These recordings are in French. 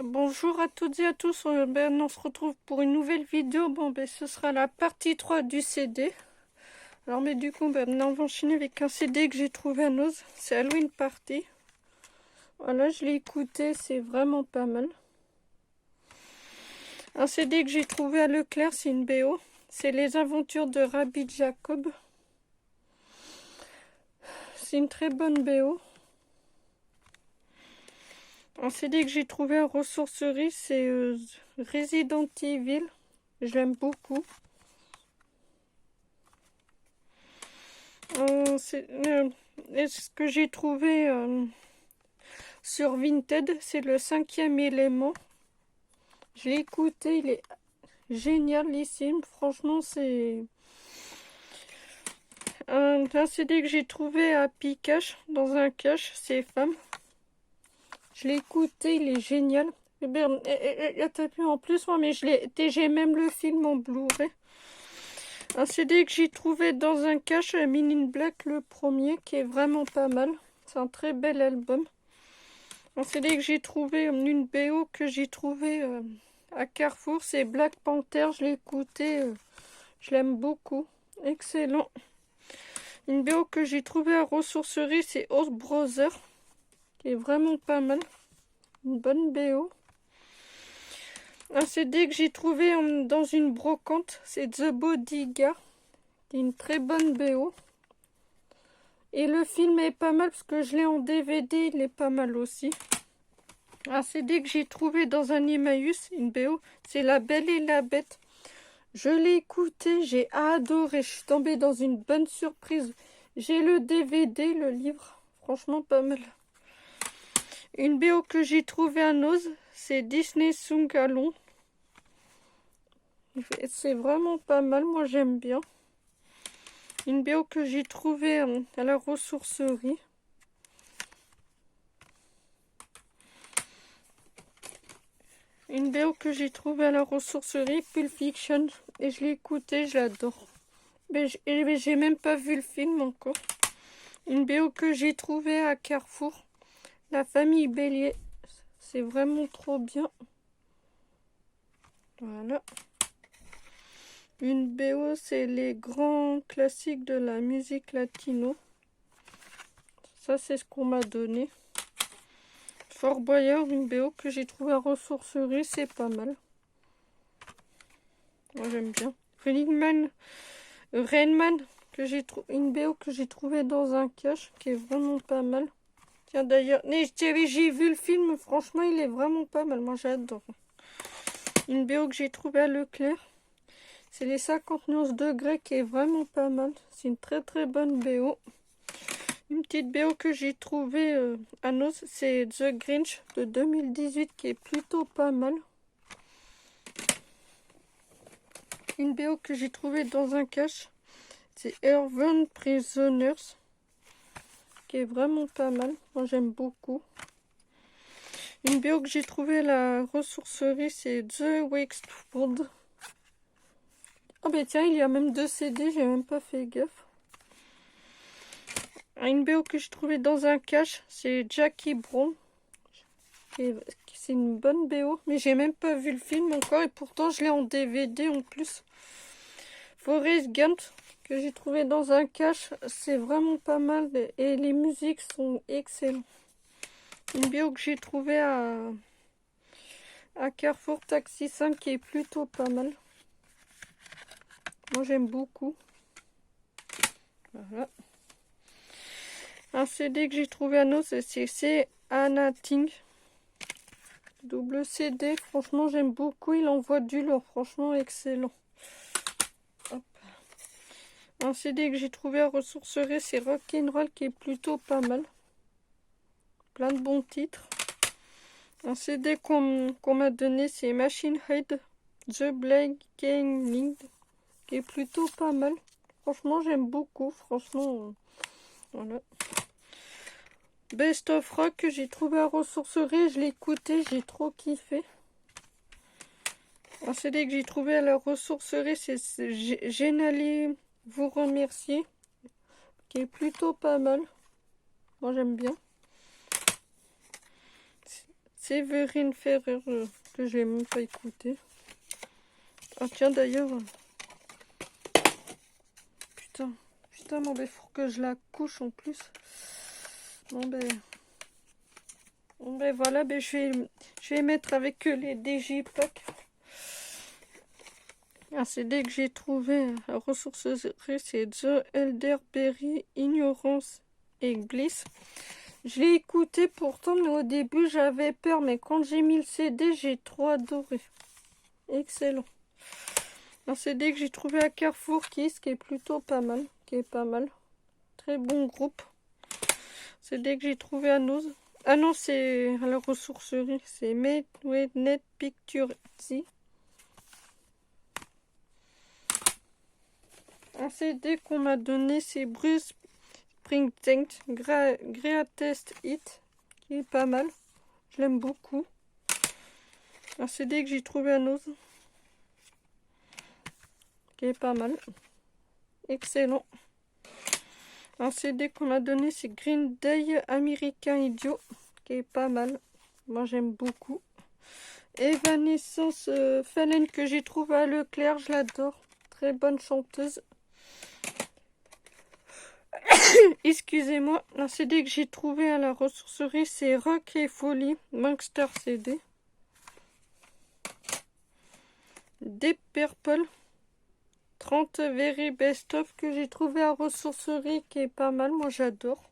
Bonjour à toutes et à tous, on se retrouve pour une nouvelle vidéo. Ce sera la partie 3 du CD. Alors du coup, maintenant on va enchaîner avec un CD que j'ai trouvé à Noz. C'est Halloween Party. Voilà, je l'ai écouté, c'est vraiment pas mal. Un CD que j'ai trouvé à Leclerc, c'est une BO. C'est Les Aventures de Rabbi Jacob. C'est une très bonne BO. Un CD que j'ai trouvé à Ressourcerie, c'est Resident Evil. Je l'aime beaucoup. Ce que j'ai trouvé sur Vinted, c'est le 5e élément. Je l'ai écouté, il est génialissime. Franchement, c'est un CD que j'ai trouvé à Pikache, dans un cache, c'est Femmes. Je l'ai écouté, il est génial. T'as vu en plus, moi, mais j'ai même le film en Blu-ray. Un CD que j'ai trouvé dans un cache, Men in Black, le premier, qui est vraiment pas mal. C'est un très bel album. Un CD que j'ai trouvé, une BO que j'ai trouvé à Carrefour, c'est Black Panther. Je l'ai écouté, je l'aime beaucoup. Excellent. Une BO que j'ai trouvée à Ressourcerie, c'est House Brother, qui est vraiment pas mal. Une bonne BO. Un CD que j'ai trouvé dans une brocante, c'est The Bodyguard, qui est une très bonne BO. Et le film est pas mal parce que je l'ai en DVD, il est pas mal aussi. Un CD que j'ai trouvé dans un Emmaüs, une BO, c'est La Belle et la Bête. Je l'ai écouté, j'ai adoré, je suis tombée dans une bonne surprise. J'ai le DVD, le livre, franchement pas mal. Une BO que j'ai trouvée à Noz, c'est Disney Sung Along. C'est vraiment pas mal, moi j'aime bien. Une BO que j'ai trouvée à la ressourcerie. Une BO que j'ai trouvée à la ressourcerie, Pulp Fiction. Et je l'ai écoutée, je l'adore. Mais j'ai même pas vu le film encore. Une BO que j'ai trouvée à Carrefour, La Famille Bélier. C'est vraiment trop bien. Voilà. Une BO, c'est les grands classiques de la musique latino. Ça, c'est ce qu'on m'a donné. Fort Boyard, une BO que j'ai trouvée à ressourcerie, c'est pas mal. Moi, j'aime bien. Rainman, une BO que j'ai trouvée dans un cache, qui est vraiment pas mal. Tiens, d'ailleurs, j'ai vu le film, franchement, il est vraiment pas mal. Moi, j'adore. Une BO que j'ai trouvée à Leclerc, c'est les 51 degrés, qui est vraiment pas mal. C'est une très très bonne BO. Une petite BO que j'ai trouvée à Noz, c'est The Grinch de 2018, qui est plutôt pas mal. Une BO que j'ai trouvée dans un cache, c'est Urban Prisoners, qui est vraiment pas mal. Moi, j'aime beaucoup. Une BO que j'ai trouvée à la ressourcerie, c'est The Wexford. Oh ben tiens, il y a même 2 CD, j'ai même pas fait gaffe. Une BO que j'ai trouvée dans un cache, c'est Jackie Brown. C'est une bonne BO, mais j'ai même pas vu le film encore et pourtant je l'ai en DVD en plus. Forrest Gump, que j'ai trouvé dans un cache, c'est vraiment pas mal et les musiques sont excellentes. Une BO que j'ai trouvée à Carrefour Taxi 5 qui est plutôt pas mal. Moi j'aime beaucoup. Voilà. Un CD que j'ai trouvé à Nos, c'est Anating. Double CD, franchement j'aime beaucoup, il envoie du lourd, franchement excellent. Hop. Un CD que j'ai trouvé à ressourcerie, c'est Rock'n'Roll qui est plutôt pas mal. Plein de bons titres. Un CD qu'on m'a donné, c'est Machine Head The Black Gaming, qui est plutôt pas mal. Franchement j'aime beaucoup, franchement voilà. Best of Rock que j'ai trouvé à ressourcerie, je l'ai écouté, j'ai trop kiffé. Un CD que j'ai trouvé à la ressourcerie, c'est Génali vous remercier, qui est plutôt pas mal. Moi j'aime bien. Séverine Ferrer, que j'ai même pas écouté. Ah tiens d'ailleurs, putain, bon ben faut que je la couche en plus. Bon ben voilà, ben je vais mettre avec les Digipack. Un CD que j'ai trouvé à ressourcerie, c'est The Elderberry, Ignorance et Bliss. Je l'ai écouté pourtant, mais au début j'avais peur, mais quand j'ai mis le CD, j'ai trop adoré. Excellent. Un CD que j'ai trouvé à Carrefour qui est plutôt pas mal, Très bon groupe. CD que j'ai trouvé à Noz. Ah non, c'est à la ressourcerie, c'est Made with Net Picture. Un CD qu'on m'a donné, c'est Bruce Springsteen, Greatest Hit, qui est pas mal. Je l'aime beaucoup. Un CD que j'ai trouvé à Noz, qui est pas mal. Excellent. Un CD qu'on m'a donné, c'est Green Day, American Idiot, qui est pas mal. Moi, j'aime beaucoup. Evanescence Fallen, que j'ai trouvé à Leclerc, je l'adore. Très bonne chanteuse. Excusez-moi, un CD que j'ai trouvé à la ressourcerie, c'est Rock et Folie, Gangster CD. Deep Purple, 30 Very Best Of, que j'ai trouvé à ressourcerie, qui est pas mal, moi j'adore.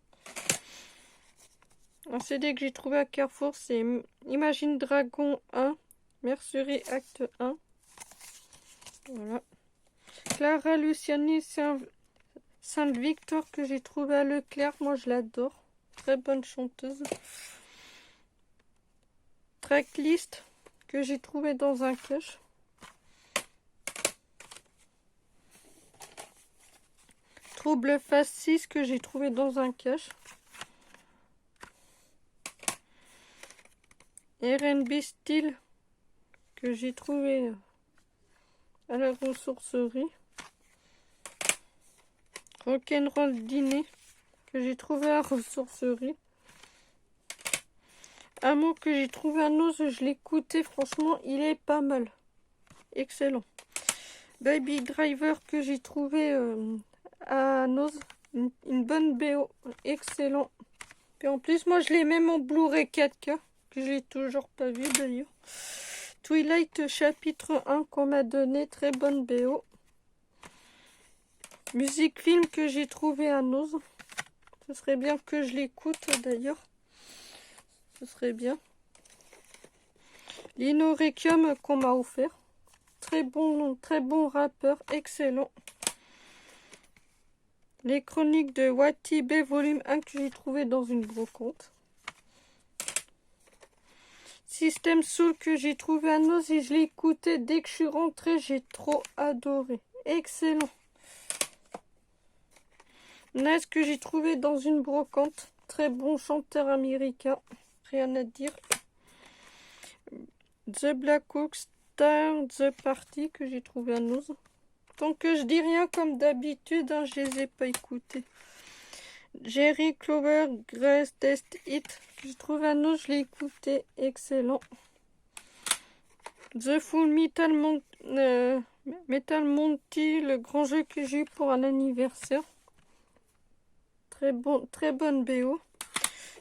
Un CD que j'ai trouvé à Carrefour, c'est Imagine Dragon 1, Mercury Acte 1. Voilà. Clara Luciani, Saint-Victor, que j'ai trouvé à Leclerc, moi je l'adore. Très bonne chanteuse. Tracklist, que j'ai trouvé dans un cache. Trouble Phase 6, que j'ai trouvé dans un cache. R&B Style, que j'ai trouvé à la ressourcerie. Rock'n'Roll Dîner, que j'ai trouvé à la ressourcerie. Amour, que j'ai trouvé à Noz, je l'ai écouté, franchement, il est pas mal. Excellent. Baby Driver, que j'ai trouvé à Noz, une bonne BO, excellent. Et en plus, moi, je l'ai même en Blu-ray 4K, que j'ai toujours pas vu d'ailleurs. Twilight chapitre 1 qu'on m'a donné, très bonne BO. Musique film, que j'ai trouvé à Noz. Ce serait bien que je l'écoute d'ailleurs. Ce serait bien. Lino Requiem qu'on m'a offert. Très bon rappeur, excellent. Les chroniques de Watibé volume 1, que j'ai trouvé dans une brocante. System Soul, que j'ai trouvé à Noz et je l'ai écouté dès que je suis rentrée, j'ai trop adoré. Excellent. Nas, que j'ai trouvé dans une brocante. Très bon chanteur américain. Rien à dire. The Black Hawk Star, The Party, que j'ai trouvé à Noz. Tant que je dis rien comme d'habitude, hein, je les ai pas écoutés. Jerry Clover, Greatest Hit, que j'ai trouvé à Noz, je l'ai écouté. Excellent. The Full Metal, Metal Monty, le grand jeu que j'ai eu pour un anniversaire. Très bonne BO.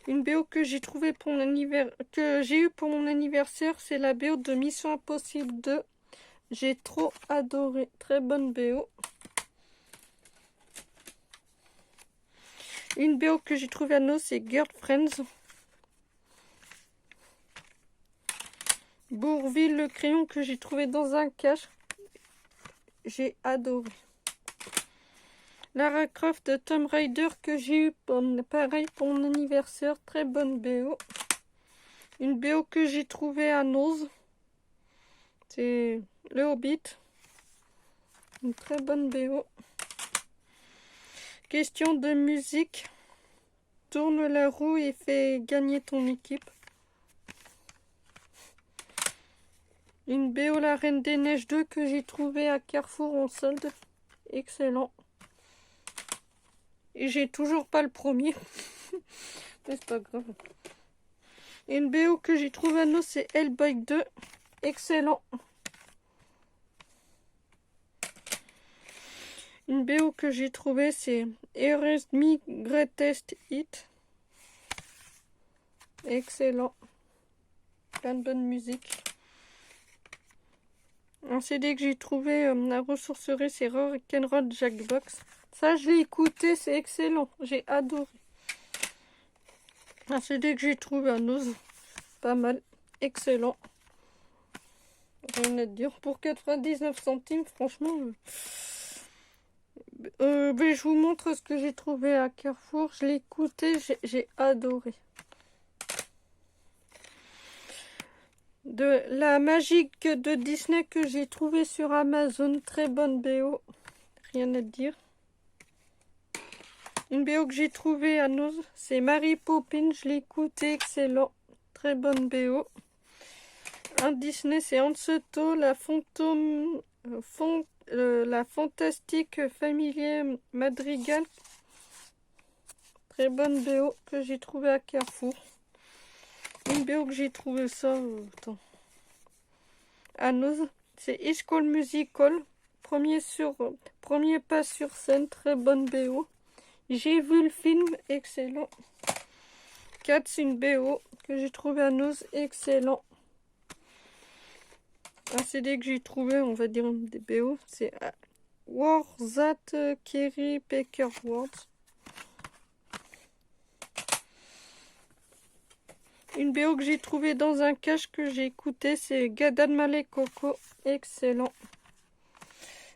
Une BO que j'ai trouvé pour mon anniversaire, c'est la BO de Mission Impossible 2. J'ai trop adoré. Très bonne BO. Une BO que j'ai trouvée à Noz, c'est Girlfriends. Bourville le crayon, que j'ai trouvé dans un cache. J'ai adoré. Lara Croft de Tomb Raider, que j'ai eu pareil pour mon anniversaire. Très bonne BO. Une BO que j'ai trouvée à Noz, c'est Le Hobbit. Une très bonne BO. Question de musique. Tourne la roue et fais gagner ton équipe. Une BO La Reine des Neiges 2, que j'ai trouvé à Carrefour en solde. Excellent. Et j'ai toujours pas le premier. Mais c'est pas grave. Une BO que j'ai trouvé à nous, c'est Hellboy 2. Excellent. Une BO que j'ai trouvé, c'est Erased Me Greatest Hit. Excellent. Plein de bonne musique. Un CD que j'ai trouvé à la ressourcerie, c'est Rock'n'Roll Jackbox. Ça, je l'ai écouté, c'est excellent. J'ai adoré. Un CD que j'ai trouvé à Nose. Pas mal. Excellent. Rien à dire. Pour 99 centimes, franchement. Mais je vous montre ce que j'ai trouvé à Carrefour. Je l'ai écouté, j'ai adoré. De la magique de Disney que j'ai trouvé sur Amazon. Très bonne BO. Rien à dire. Une BO que j'ai trouvée à Nose, c'est Mary Poppins. Je l'ai écouté, excellent. Très bonne BO. Un Disney, c'est Anseto, la la fantastique familier Madrigal. Très bonne BO que j'ai trouvée à Carrefour. Une BO que j'ai trouvé ça à Nose, c'est High School Musical. Premier pas sur scène, très bonne BO. J'ai vu le film, excellent. 4, c'est une BO que j'ai trouvé à Nose, excellent. Un CD que j'ai trouvé, on va dire des BO, c'est War That Kerry Baker Words. Une BO que j'ai trouvé dans un cache que j'ai écouté, c'est Gad Elmaleh Coco, excellent.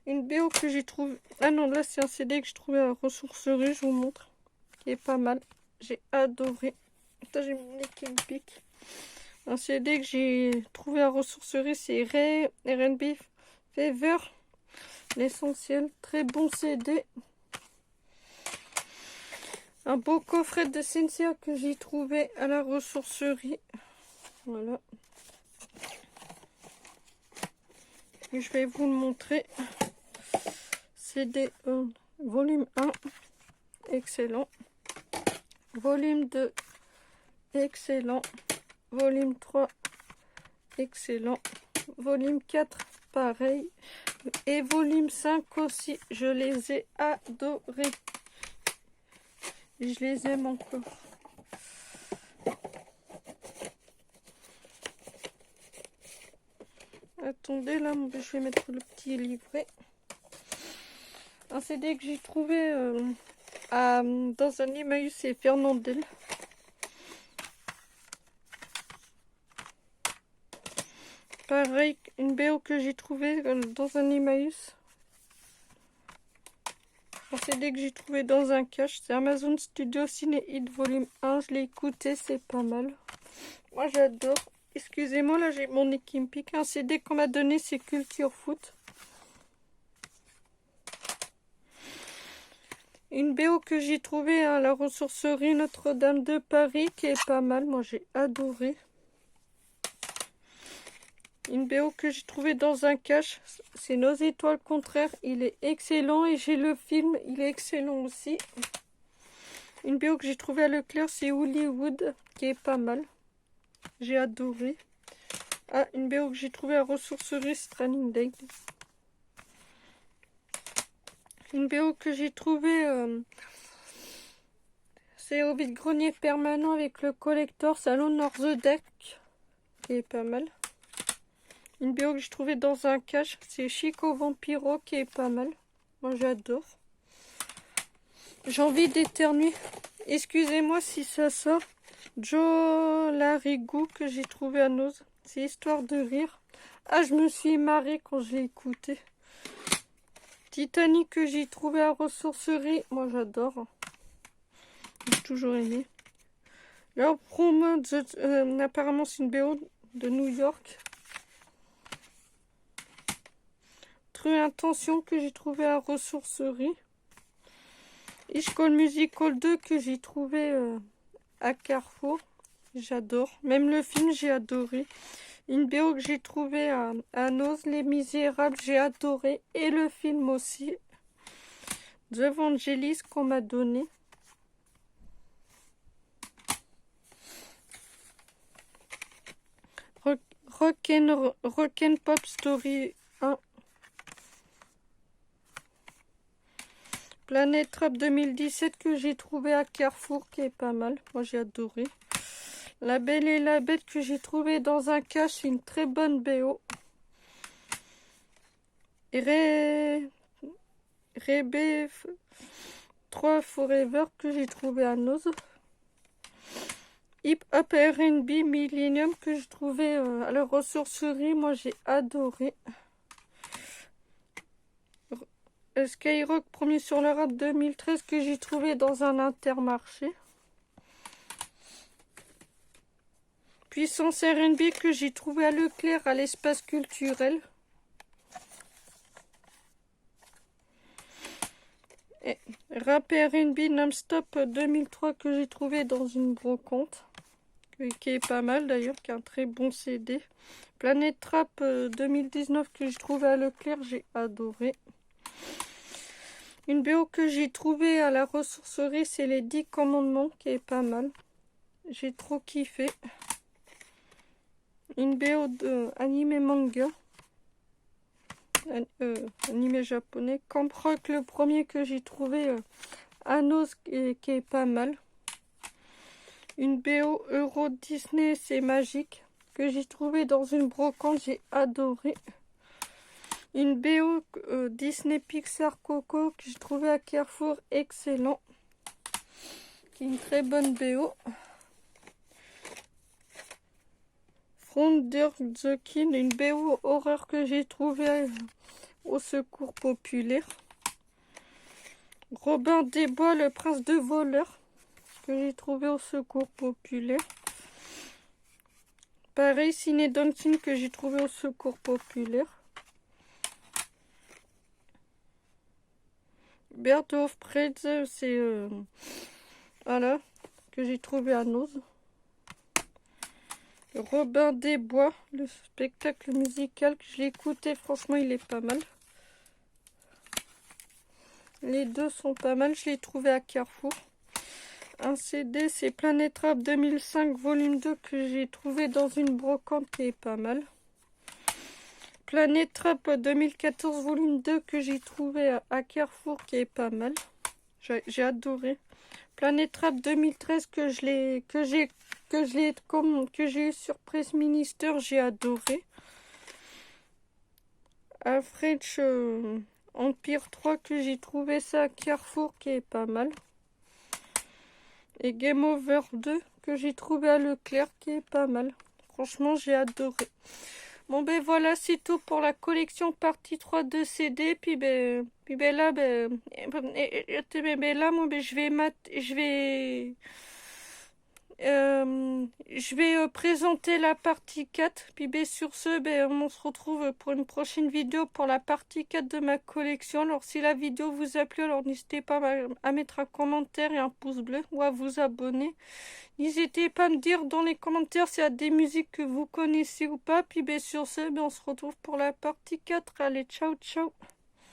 Une BO que j'ai trouvé... Ah non, là c'est un CD que j'ai trouvé à la ressourcerie, je vous montre. Qui est pas mal. J'ai adoré. Là j'ai mon Nickel Pick. Un CD que j'ai trouvé à la ressourcerie, c'est Ray R&B Fever. L'essentiel. Très bon CD. Un beau coffret de Cynthia que j'ai trouvé à la ressourcerie. Voilà. Et je vais vous le montrer. CD volume 1. Excellent. Volume 2. Excellent. Volume 3. Excellent. Volume 4. Pareil. Et volume 5 aussi. Je les ai adorés. Je les aime encore. Attendez, là, je vais mettre le petit livret. Un CD que j'ai trouvé dans un Emmaüs, c'est Fernandel. Pareil, une BO que j'ai trouvé dans un Emmaüs. Un CD que j'ai trouvé dans un cache, c'est Amazon Studio Ciné Hit Volume 1. Je l'ai écouté, c'est pas mal. Moi, j'adore. Excusez-moi, là, j'ai mon Pick. Un CD qu'on m'a donné, c'est Culture Foot. Une BO que j'ai trouvée à la ressourcerie Notre-Dame de Paris, qui est pas mal. Moi, j'ai adoré. Une BO que j'ai trouvée dans un cache, c'est Nos étoiles contraires. Il est excellent et j'ai le film, il est excellent aussi. Une BO que j'ai trouvée à Leclerc, c'est Hollywood, qui est pas mal. J'ai adoré. Ah, une BO que j'ai trouvée à ressourcerie, Stranding Day. Une BO que j'ai trouvée, c'est au vide-grenier permanent avec le collector Salon North the Deck, qui est pas mal. Une BO que j'ai trouvée dans un cache, c'est Chico Vampiro, qui est pas mal. Moi, j'adore. J'ai envie d'éternuer. Excusez-moi si ça sort. Joe Larigou, que j'ai trouvé à Nose. C'est histoire de rire. Ah, je me suis marrée quand je l'ai écouté. Titanic, que j'ai trouvé à ressourcerie. Moi, j'adore. J'ai toujours aimé. Leur promo, apparemment, c'est une BO de New York. True Intention, que j'ai trouvé à ressourcerie. High School Musical 2, que j'ai trouvé à Carrefour. J'adore. Même le film, j'ai adoré. Une BO que j'ai trouvé à Nose, Les Misérables, j'ai adoré. Et le film aussi. The Evangelist qu'on m'a donné. Rock'n Pop Story 1. Planète Trap 2017 que j'ai trouvé à Carrefour, qui est pas mal. Moi, j'ai adoré. La Belle et la Bête que j'ai trouvé dans un cache, une très bonne BO. Rebe 3 Forever que j'ai trouvé à Noz. Hip Hop R&B Millennium que j'ai trouvé à la ressourcerie. Moi, j'ai adoré. Skyrock premier sur le rap 2013 que j'ai trouvé dans un Intermarché. Puissance R&B que j'ai trouvé à Leclerc à l'espace culturel. Et rap R&B non-stop 2003 que j'ai trouvé dans une brocante. Qui est pas mal d'ailleurs, qui est un très bon CD. Planète Trap 2019 que j'ai trouvé à Leclerc, j'ai adoré. Une BO que j'ai trouvée à la ressourcerie, c'est les 10 commandements, qui est pas mal. J'ai trop kiffé. Une BO de anime manga. Animé japonais. Camp Rock, le premier que j'ai trouvé à Noz, qui est pas mal. Une BO Euro Disney, c'est magique, que j'ai trouvé dans une brocante, j'ai adoré. Une BO Disney Pixar Coco que j'ai trouvé à Carrefour, excellent. Qui est une très bonne BO. Fronder the King, une BO horreur que j'ai trouvé au Secours Populaire. Robin des Bois, le prince de voleur, que j'ai trouvé au Secours Populaire. Pareil, Ciné Dancing que j'ai trouvé au Secours Populaire. Bird of Prey, c'est voilà, que j'ai trouvé à Noz. Robin des Bois, le spectacle musical que je l'ai écouté, franchement il est pas mal. Les deux sont pas mal, je l'ai trouvé à Carrefour. Un CD, c'est Planète Rap 2005 volume 2 que j'ai trouvé dans une brocante, qui est pas mal. Planète Rap 2014 volume 2 que j'ai trouvé à Carrefour, qui est pas mal. J'ai adoré. Planète Rap 2013 que j'ai eu sur Press Minister, j'ai adoré. French Empire 3 que j'ai trouvé ça à Carrefour, qui est pas mal. Et Game Over 2 que j'ai trouvé à Leclerc, qui est pas mal. Franchement, j'ai adoré. Bon ben voilà, c'est tout pour la collection partie 3 de CD. Puis ben là, moi ben je vais présenter la partie 4. Puis ben sur ce, ben on se retrouve pour une prochaine vidéo pour la partie 4 de ma collection. Alors si la vidéo vous a plu, alors n'hésitez pas à mettre un commentaire et un pouce bleu ou à vous abonner. N'hésitez pas à me dire dans les commentaires s'il y a des musiques que vous connaissez ou pas. Puis ben sur ce, ben on se retrouve pour la partie 4. Allez, ciao ciao.